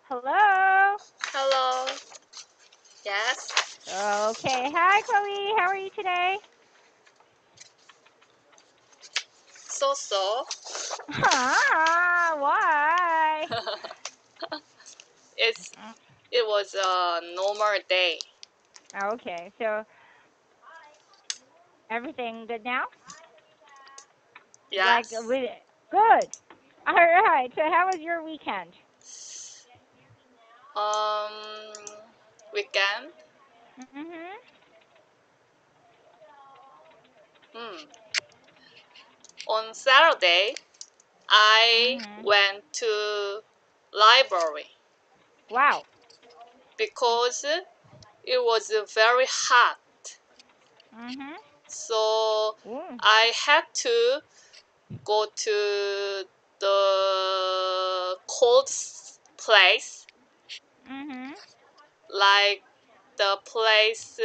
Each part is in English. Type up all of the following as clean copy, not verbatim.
Hello. Hello. Yes. Okay. Hi, Chloe. How are you today? So. Why? it's it was a normal day. Okay. So everything good now? Like Yes. with good. All right. So how was your weekend? Um, Weekend. Mhm. Hmm. On Saturday, I Mhm. went to library Wow. because it was very hot. Mhm. So Ooh. I had to go to the cold place, Mhm. like the place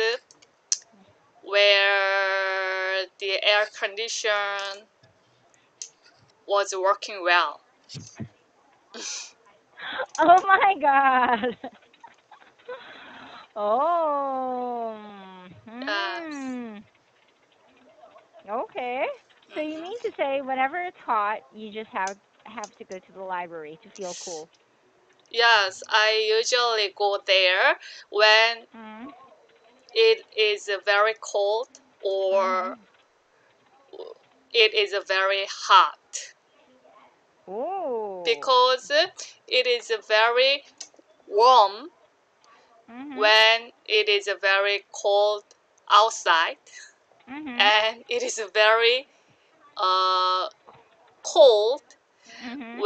where the air condition was working well. Oh my God. Oh. Yes. Hmm. Okay. So you mean to hmm say whenever it's hot, you just have to go to the library to feel cool? Yes, I usually go there when Mm. it is very cold or Mhm. it is very hot Ooh. because it is very warm Mhm. when it is very cold outside, Mhm. and it is very uh, cold Mhm.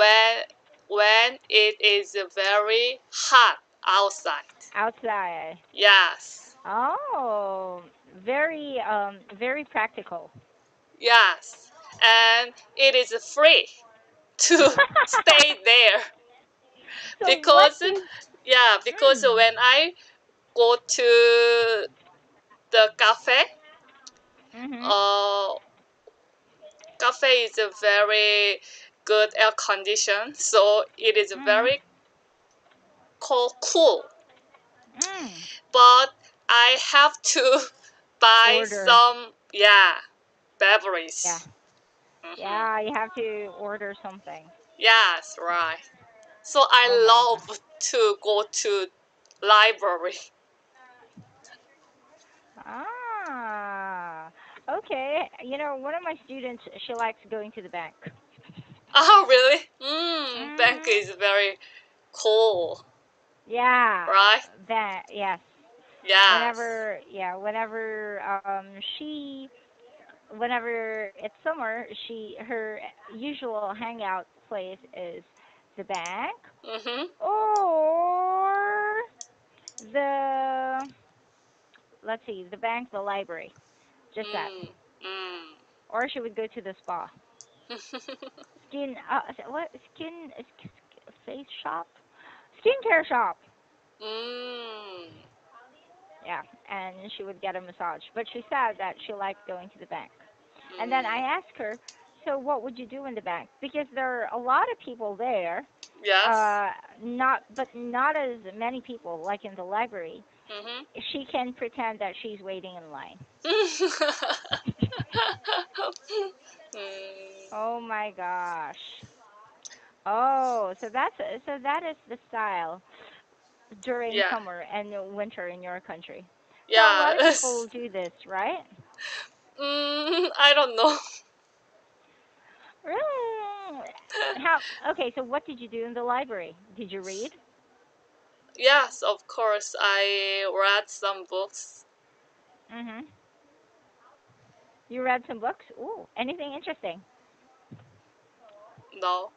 when it is very hot outside. Outside. Yes, Oh, very practical. yes, and it is free to stay there So what because is? because Mm. when I go to the Mhm. uh, cafe is a very good air condition, so it is Mhm. very cool. Mm. But I have to buy Order. some Yeah. beverage. hmm Yeah, you have to order something. Yes, right. So I Oh my God. love to go to library. Ah. Okay. One of my students, she likes going to the bank. Oh, really? Bank Mhm. is very cool, Yeah. right? That yes. Yes. Whenever it's summer, her usual hangout place is the bank Mhm. or the let's see, the bank, the library, just that. Mm. Mm. Or she would go to the spa. What face shop? Skincare shop. mm. Yeah, and she would get a massage. But she said that she liked going to the bank. And then I Mm. asked her, so what would you do in the bank? Because there are a lot of people there, Yes. not as many people like in the library. Mhm. She can pretend that she's waiting in line. mm. Oh my gosh. Oh, so that is the style during Yeah. summer and winter in your country. So a lot of Yes. people do this, right? I don't know. Really? How? Okay, so what did you do in the library? Did you read? Yes, of course. I read some books. Mhm. You read some books? Ooh, anything interesting? No.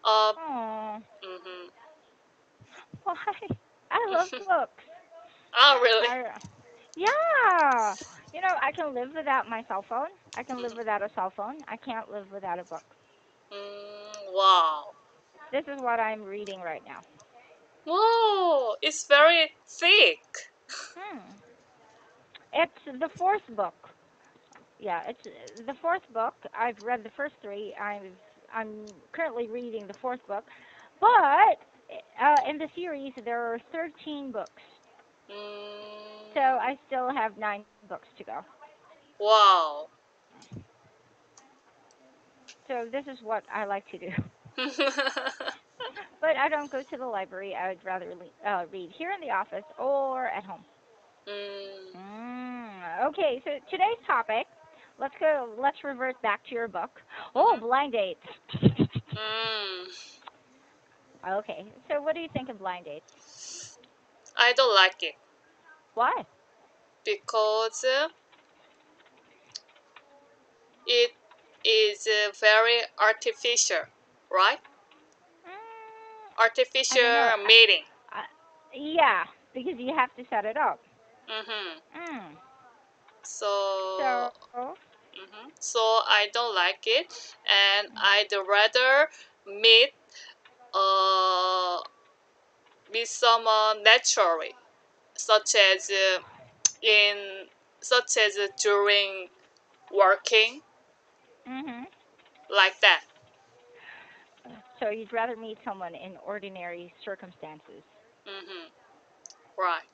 Uh. Oh, Mhm. why? I love books. Oh, really? I Yeah. I can live without my cell phone. I can live Mhm. without a cell phone. I can't live without a book. Wow. This is what I'm reading right now. Whoa, it's very thick. Hmm. It's the fourth book. Yeah, it's the fourth book. I've read the first three. I'm currently reading the fourth book, but In the series, there are 13 books, so Mm, I still have 9 books to go. wow. So this is what I like to do. But I don't go to the library. I would rather read here in the office or at home. mm, Okay, so today's topic, let's revert back to your book. Oh, mhm, blind dates. mm. Okay, so what do you think of blind dates? I don't like it Why? because it is very artificial, right? I don't know. Artificial meeting. I, yeah, because you have to set it up. Mm-hmm. Mm. So, So, so I don't like it, and I'd rather meet uh meet someone naturally, such as in such as during working mhm. like that. So you'd rather meet someone in ordinary circumstances. Mm-hmm. Right.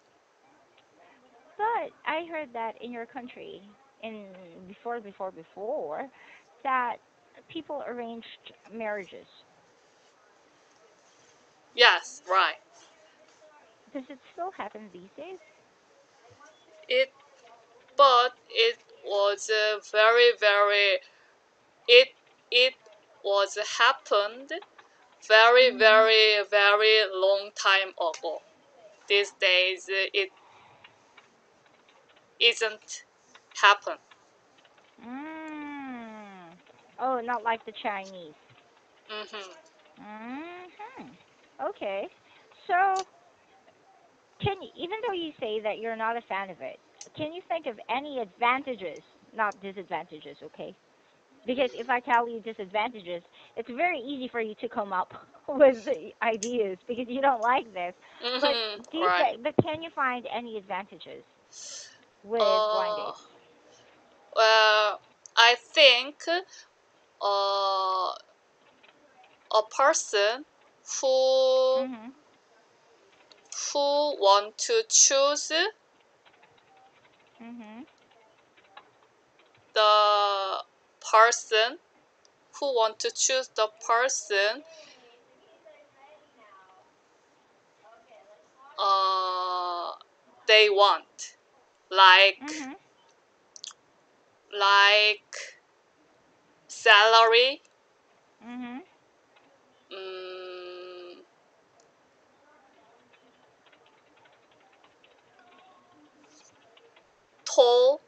But I heard that in your country, in before, that people arranged marriages. Yes. Right. Does it still happen these days? It but it was it it was happened Mhm. very long time ago. These days it isn't happen. Mm. Oh, not like the Chinese. Mm-hmm. Mhm. Okay. So, even though you say that you're not a fan of it, can you think of any advantages, not disadvantages, okay? Because if I tell you disadvantages, it's very easy for you to come up with the ideas because you don't like this. But Mm-hmm. do you Right. think, but can you find any advantages with blind Uh, dates? well, I think uh, a person who Mhm. want to choose Mhm. the person who want to choose the person uh, they want, like Mhm. like salary, Mhm. mm, tall,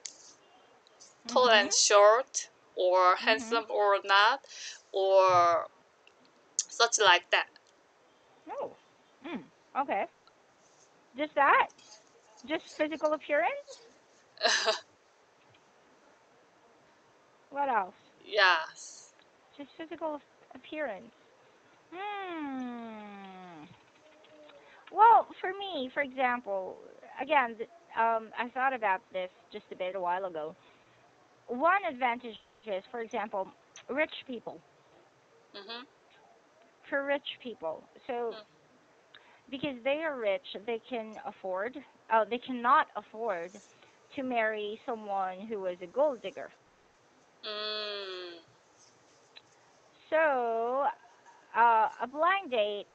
tall Mhm. and short, or Mhm. handsome or not, or such like that. Oh. Mm. Okay. Just that? Just physical appearance? What else? Yes. Just physical appearance. Hmm. Well, for me, for example, again, I thought about this just a bit a while ago. One advantage is, for example, rich people. Mm-hmm. For rich people, so because they are rich, they cannot afford to marry someone who is a gold digger. Mm, So, a blind date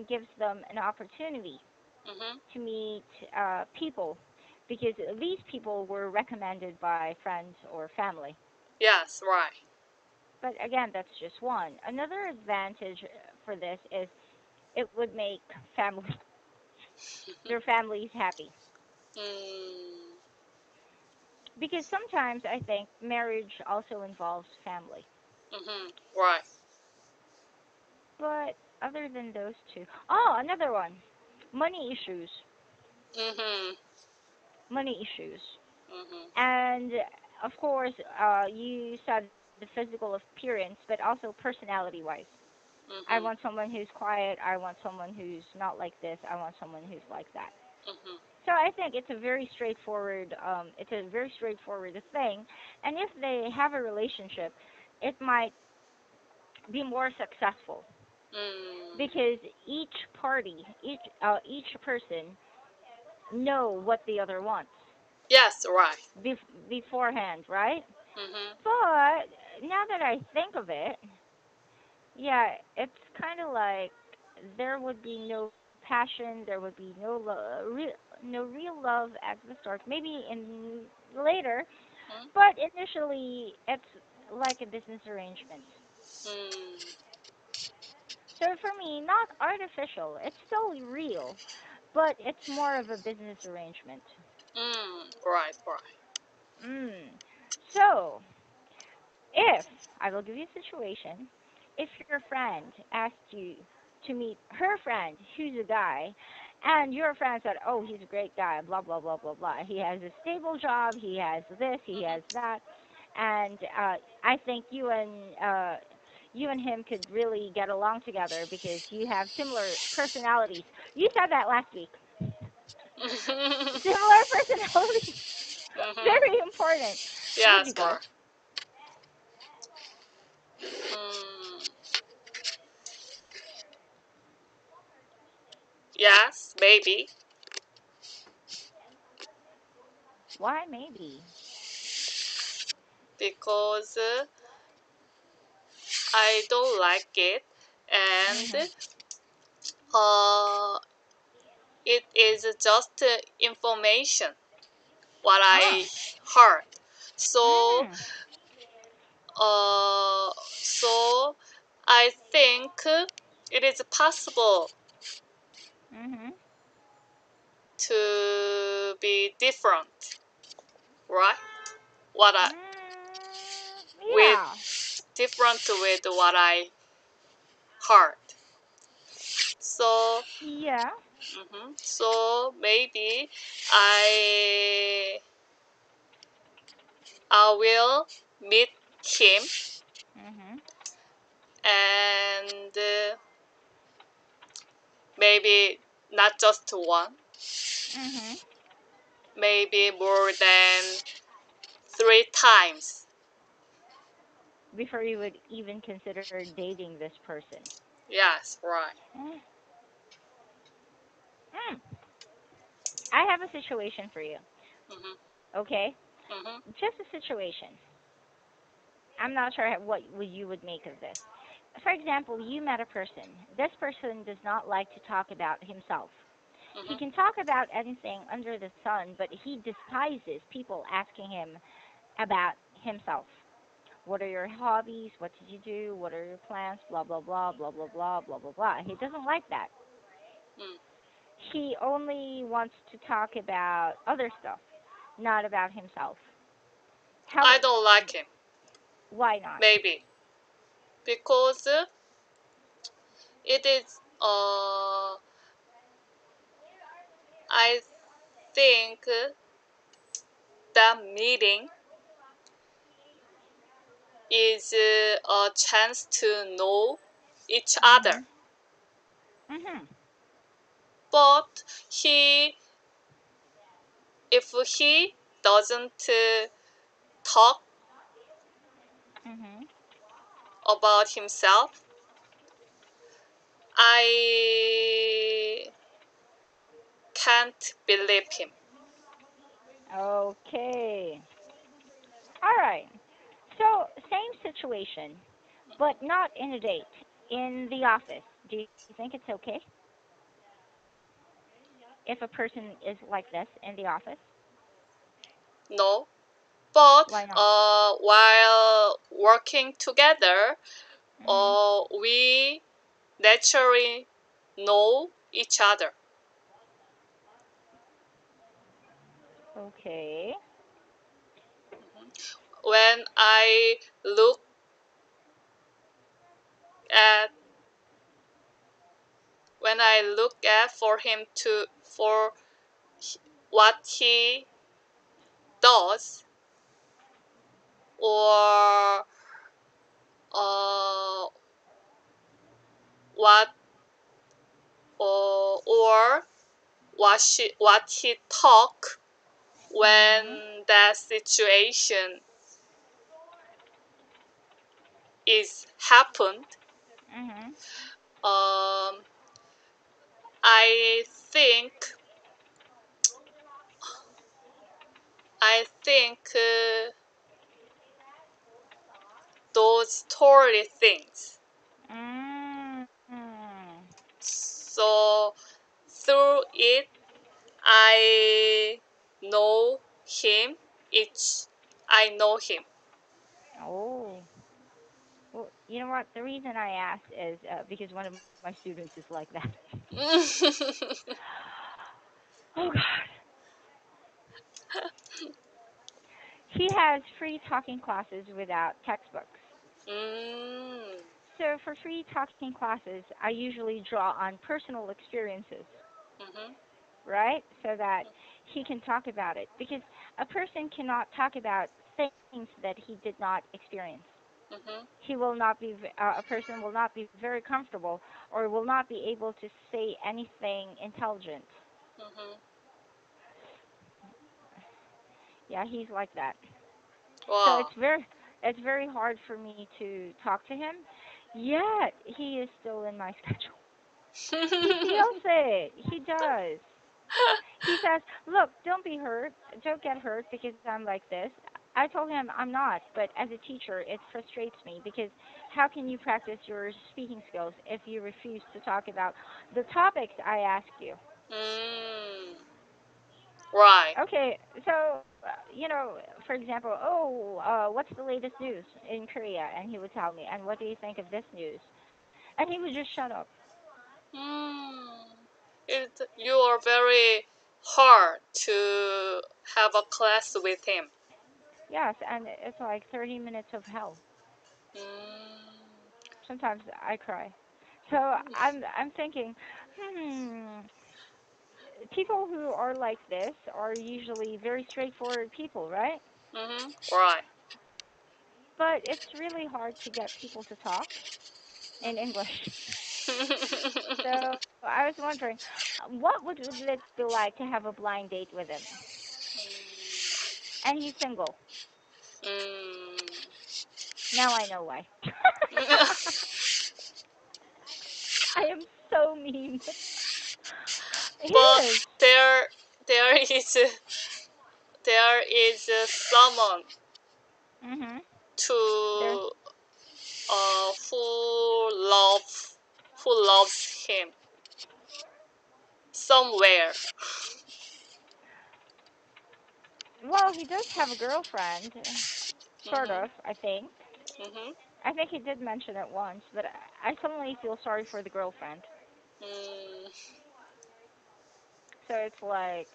gives them an opportunity mm-hmm. to meet people because these people were recommended by friends or family. Yes, right. But again, that's just one. Another advantage for this is it would make family their families happy Mm, because sometimes I think marriage also involves family. mm-hmm. Right. But other than those two, oh, another one, money issues, Mm-hmm. money issues, Mm-hmm. and of course, you said the physical appearance, but also personality wise. I want Mm-hmm. someone who's quiet. I want someone who's not like this. I want someone who's like that. Mm-hmm. So I think it's a very straightforward thing. And if they have a relationship, it might be more successful. because each party, each person know what the other wants Yes, right. beforehand, right? Mm-hmm. But now that I think of it, yeah, it's kind of like there would be no passion, there would be no real love at the start. Maybe in later, but initially it's like a business arrangement. Mm. So for me, not artificial. It's still real, but it's more of a business arrangement. Right, right. Mm. So, if I will give you a situation, if your friend asked you to meet her friend, who's a guy, and your friend said, "Oh, he's a great guy, blah blah blah blah blah. He has a stable job, he has this, he has that," and I think you and him could really get along together because you have similar personalities. You said that last week. Mm-hmm. Similar personalities, very important. Would you Yes, go? right. Mm. Yes, maybe. Why maybe? Because I don't like it, and Mhm. uh, it is just information what Oh. I heard. So, Mhm. so I think it is possible Mhm. to be different, right? What I with Yeah. different with what I heard. So, Yeah. so maybe I I will meet him Mhm. and maybe not just one, Mhm. maybe more than 3 times. Before you would even consider dating this person. Yes, right. Mm. Mm. I have a situation for you. Mm-hmm, Okay? mm-hmm, Just a situation. I'm not sure what you would make of this. For example, you met a person. This person does not like to talk about himself. He mm-hmm. can talk about anything under the sun, but he despises people asking him about himself. What are your hobbies? What did you do? What are your plans? Blah blah blah blah blah blah blah blah blah. He doesn't like that. Mm. He only wants to talk about other stuff, not about himself. I How? don't like him. Why not? Maybe because it is. I think that meeting is a chance to know each other. Mhm. Mhm. But if he doesn't talk Mhm. about himself, I can't believe him. Okay. All right. So same situation, but not in a date. In the office. Do you think it's okay if a person is like this in the office? No, but Why not? while working together, Mhm. we naturally know each other. Okay. When I look at for him to for what he does or uh, what or what he talk Mhm. when that situation is happened, Mhm. Um, I think those story things. Mm. So through it, I know him. I know him. Oh. Well, you know what? The reason I asked is because one of my students is like that. Oh God. He has free talking classes without textbooks. mm, So for free talking classes, I usually draw on personal experiences, mhm, right? So that he can talk about it. Because a person cannot talk about things that he did not experience. mhm, He will not be, a person will not be very comfortable or will not be able to say anything intelligent. mhm. Yeah, he's like that. So Wow. it's very hard for me to talk to him. Yet he is still in my schedule. He feels it. He does. He says, "Look, don't be hurt. Don't get hurt because I'm like this." I told him I'm not, but as a teacher, it frustrates me because how can you practice your speaking skills if you refuse to talk about the topics I ask you? mm, right. Okay, so for example, oh, what's the latest news in Korea? And he would tell me, and what do you think of this news? And he would just shut up. Mm. You are very hard to have a class with him. Yes, and it's like 30 minutes of hell. Mm. Sometimes I cry. So I'm thinking, hmm, people who are like this are usually very straightforward people, right? Mhm. Right. But it's really hard to get people to talk in English. So I was wondering, what would it be like to have a blind date with him? And he's single. mm. Now I know why. I am so mean. He But is. there, there is, someone Mhm. There. to who loves him somewhere. Well, he does have a girlfriend, sort Mhm. of. I think. Mhm. I think he did mention it once, but I suddenly feel sorry for the girlfriend. Mm. So it's like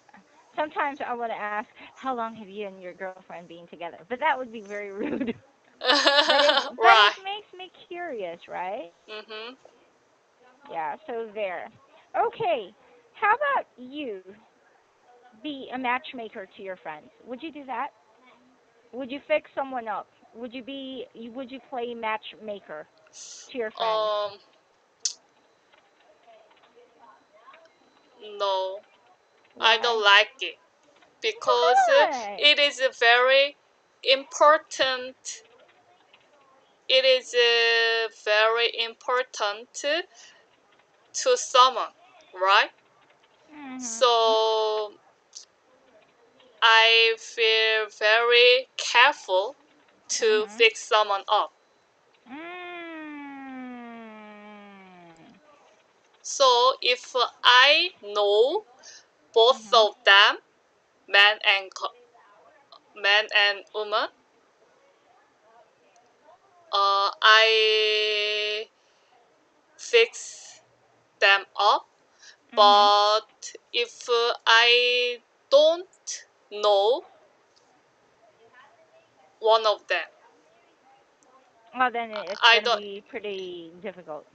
sometimes I want to ask, how long have you and your girlfriend been together? But that would be very rude. But it Right. makes me curious, right? Mhm. Yeah. So there. Okay. How about you be a matchmaker to your friends? Would you do that? Would you fix someone up? Would you play matchmaker to your friends? Um. No, I Why? don't like it because Why? it is a very important. It is very important to someone, right? Mhm. So I feel very careful to Mhm. fix someone up. Mm. So if I know both Mhm. of them, man and woman, I fix them up. Mhm. But if I don't know one of them, Well, then it's I gonna don't. be pretty difficult.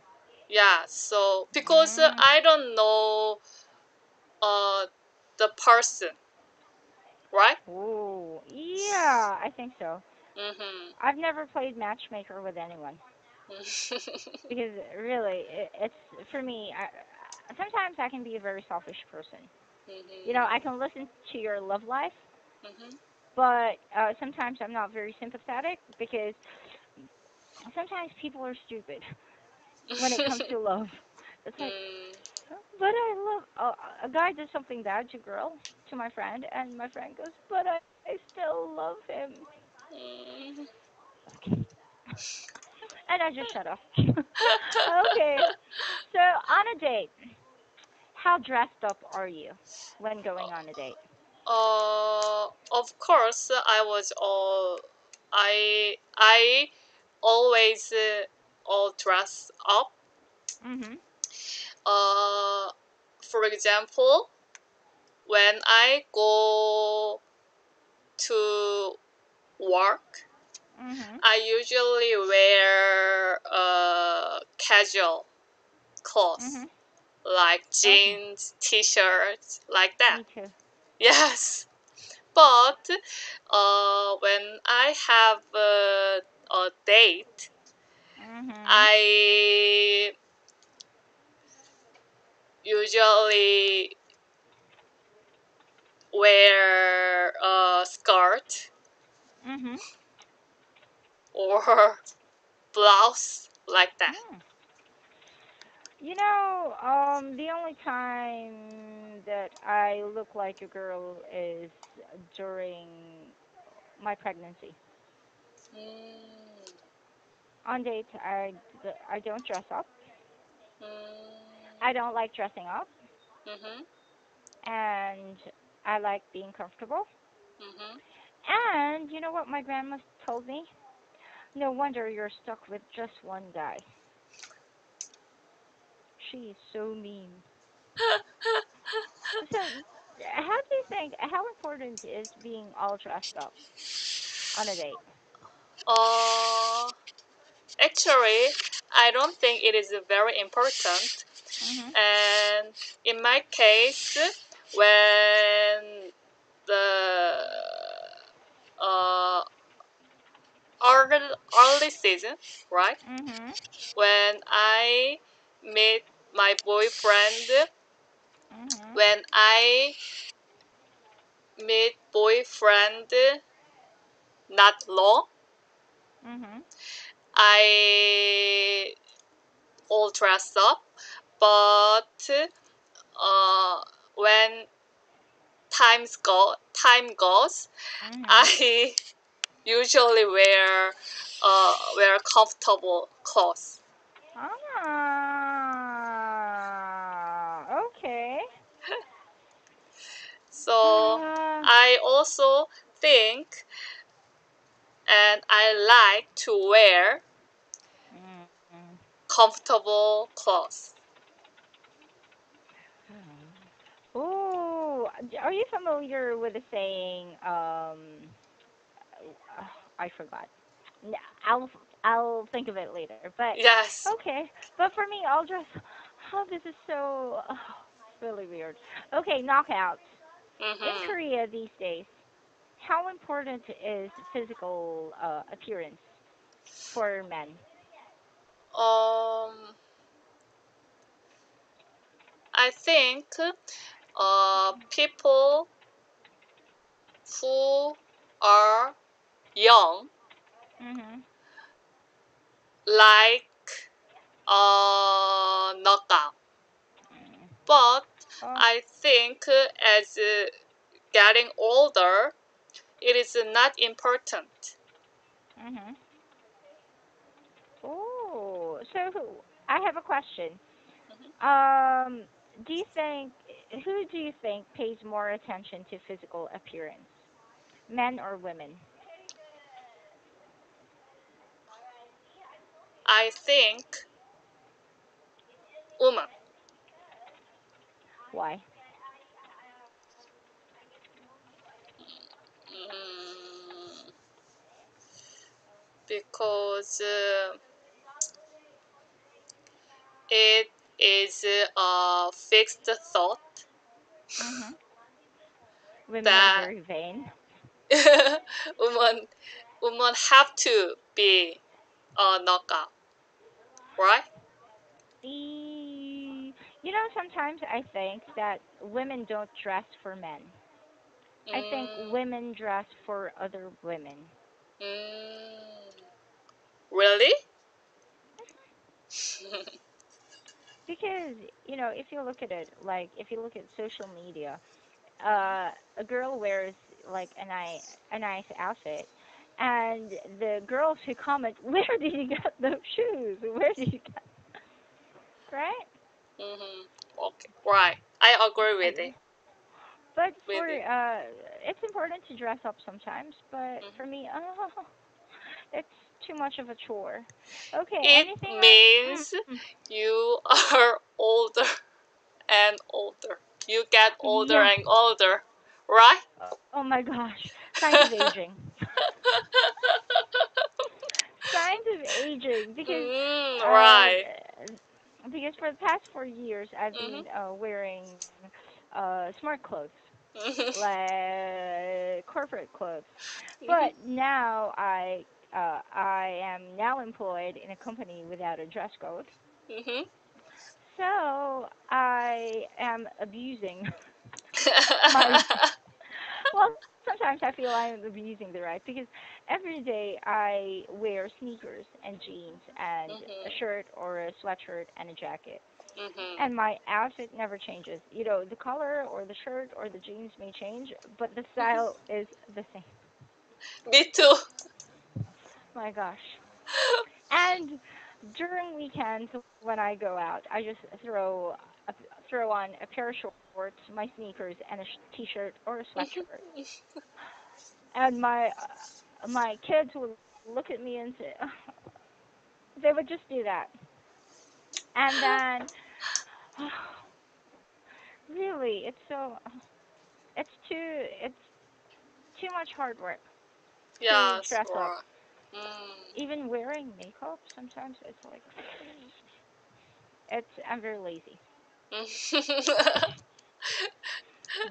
Yeah. So because Mm. I don't know the person, right? Ooh. Yeah, I think so. Mhm. I've never played matchmaker with anyone because really, it's for me. Sometimes I can be a very selfish person. I Mhm. can listen to your love life, Mhm. but sometimes I'm not very sympathetic because sometimes people are stupid. when it comes to love. It's like, Mm, but I love a guy did something bad to girl to my friend, and my friend goes, but I still love him. mm. Okay, and I just shut up. Okay, so on a date, how dressed up are you when going on a date? Of course, I always all dress up. Mhm. Uh, for example, when I go to work, Mhm. I usually wear casual clothes Mhm. like Okay. jeans, t-shirts, like that. Me too. Yes, but when I have a date, Mhm. I usually wear a skirt Mhm. or blouse like that. Mm. The only time that I look like a girl is during my pregnancy. Mm, On dates, I don't dress up. mm, I don't like dressing up, mhm, and I like being comfortable. mhm. And you know what my grandma told me? No wonder you're stuck with just one guy. She's so mean. So, how do you think, how important is being all dressed up on a date? uh, Actually, I don't think it is very important. Mhm. And in my case, when the uh, early season, right? Mhm. When I meet my boyfriend, Mhm. when I meet boyfriend not long, Mhm. I all dressed up, but uh, when time goes, Mhm. I usually wear comfortable clothes. Ah. Okay. So I also think and I like to wear Mm. comfortable clothes. Oh, are you familiar with the saying? I forgot. N- I'll I'll think of it later. But Yes. okay. But for me, I'll dress. Oh, this is so really weird. Okay, knockouts in Mhm. Korea these days. How important is physical appearance for men? Um, I think people who are young Mhm. like knockout, Mm. but Oh. I think as getting older, it is not important. Mhm. Oh, so I have a question. Mhm. Um, do you think who do you think pays more attention to physical appearance, men or women? I think woman. Why? Mm, because it is a fixed thought Mhm. Women are that very vain. women women have to be a knockout, right? Sometimes I think that women don't dress for men. I think Mm, women dress for other women. mm, really? Because if you look at it, like if you look at social media, a girl wears like a nice outfit, and the girls who comment, "Where did you get those shoes? Where did you get?" Right? Mhm. Okay. Right. I agree with it. But With it. it's important to dress up sometimes. But for Mhm. me, it's too much of a chore. Okay, It anything else? means you are older and older. You get older Yeah. and older, right? Oh my gosh, signs of aging. Signs of aging uh Right. because for the past 4 years I've Mhm. been wearing smart clothes, Mhm. like corporate clothes. Mhm. But now I am now employed in a company without a dress code. Mhm. So I am abusing my well, sometimes I feel I'm abusing the right because every day I wear sneakers and jeans and a Mhm. shirt or a sweatshirt and a jacket. Mhm. And my outfit never changes. The color or the shirt or the jeans may change, but the Mhm. style is the same. Me too. My gosh. And during weekends when I go out, I just a, throw on a pair of shorts, my sneakers, and a t-shirt or a sweatshirt. And my kids would look at me and say, they would just do that. And then, really, it's too much hard work to Yes, dress up. right. Mm. Even wearing makeup, sometimes it's like, I'm very lazy.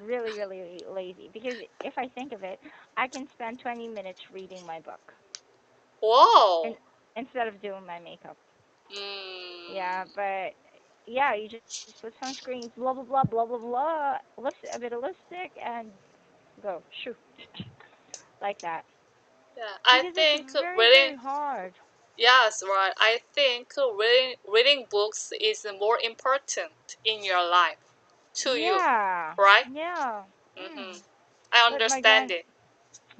Really, really lazy. Because if I think of it, I can spend 20 minutes reading my book and Wow. instead of doing my makeup. Yeah, Mm. but yeah, you just put sunscreens, blah blah blah, blah blah blah, a bit of lipstick, and go shoot like that. Yeah, I Because it's think very reading. very hard. Yes, right. I think reading books is more important in your life to you, Yeah, right? yeah. Mhm. Mm. I But my understand grand, it.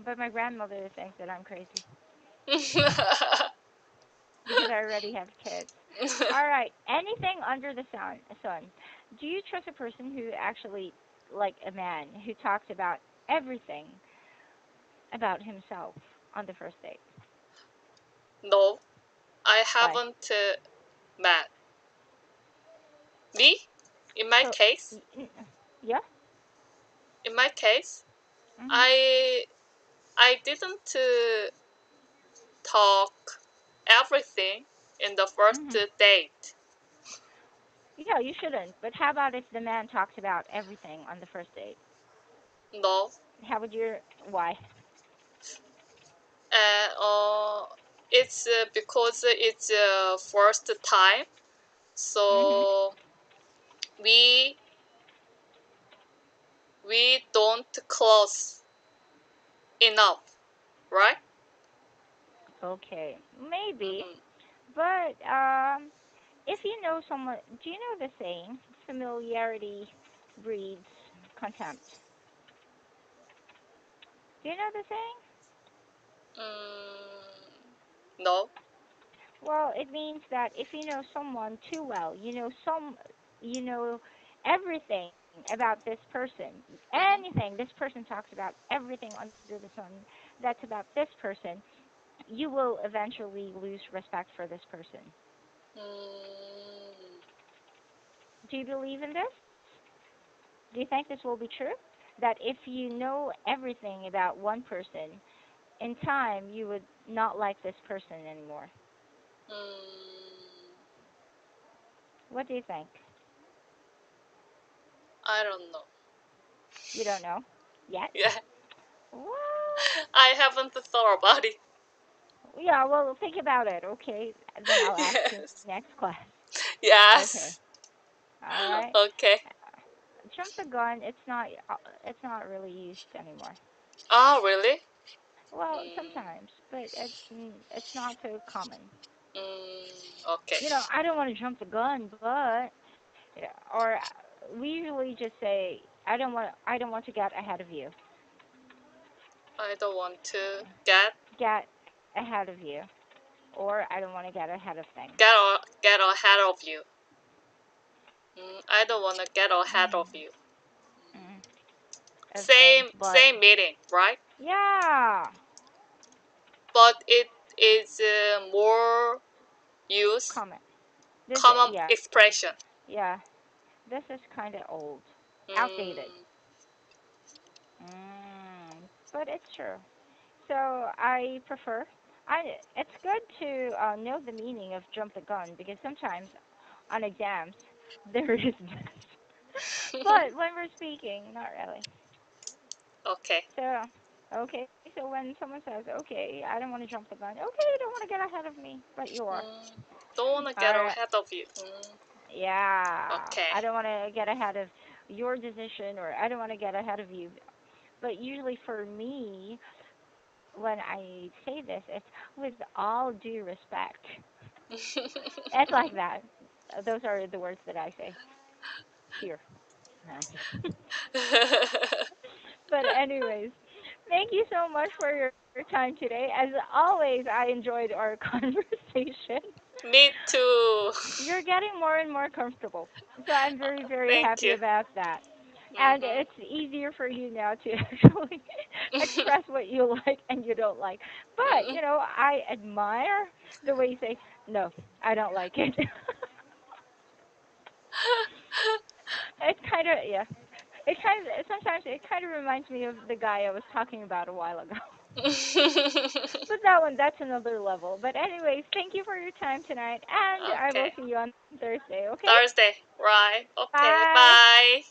but my grandmother thinks that I'm crazy because I already have kids. All right. Anything under the sun. Do you trust a person who actually, like a man, who talks about everything about himself on the first date? No, I Why? haven't met. Me, in my So, case, yeah. in my case, Mhm. I I didn't talk everything in the first Mhm. date. Yeah, you shouldn't. But how about if the man talks about everything on the first date? No, How would your why? and it's because it's first time, Mhm. so we we don't close enough, right? Okay, maybe. Mm-hmm. But if you know someone, do you know the saying, familiarity breeds contempt? Do you know the saying? No. Well, it means that if you know someone too well, you know everything about this person, Mm-hmm. anything this person talks about, everything under the sun that's about this person, you will eventually lose respect for this person. Mm, Do you believe in this? Do you think this will be true? That if you know everything about one person, in time you would not like this person anymore. mm, What do you think? I don't know. You don't know yet? Yeah, What? I haven't thought about it. Yeah, well, think about it, okay? Then I'll ask you Yes. next class. Okay. Yes. All right. Okay. Jump the gun. It's not really used anymore. Oh, really? Well, Mm, sometimes, but it's not so common. Okay. I don't want to jump the gun, but yeah, or we usually just say, I don't want to get ahead of you. I don't want to get Get ahead of you, or I don't want to get ahead of things. get ahead of you. I don't want to get ahead of you. Mm, of things, but Same meaning, right? yeah, But it is more used comment. This, common yeah, expression. yeah. This is kind of old, outdated. Mm, But it's true. So I prefer. It's good to know the meaning of jump the gun because sometimes on exams there is this. But when we're speaking, not really. okay. So okay. So when someone says, "Okay, I don't want to jump the gun," okay, you don't want to get ahead of me, but you are. Don't want to get All right. ahead of you. Yeah. Okay. I don't want to get ahead of your decision, or I don't want to get ahead of you. But usually for me, when I say this, it's with all due respect. It's like that. Those are the words that I say here. No, I'm just- But anyways, thank you so much for your time today. As always, I enjoyed our conversation. Me too. You're getting more and more comfortable. So I'm very, very Thank happy you. about that. And Mhm. it's easier for you now to actually express what you like and you don't like. But, Mhm. I admire the way you say, no, I don't like it. It's kind of, yeah. Sometimes it kind of reminds me of the guy I was talking about a while ago. But that's another level. But anyways, thank you for your time tonight, and I will Okay. see you on Thursday, okay? Thursday, right? Okay, Bye. bye.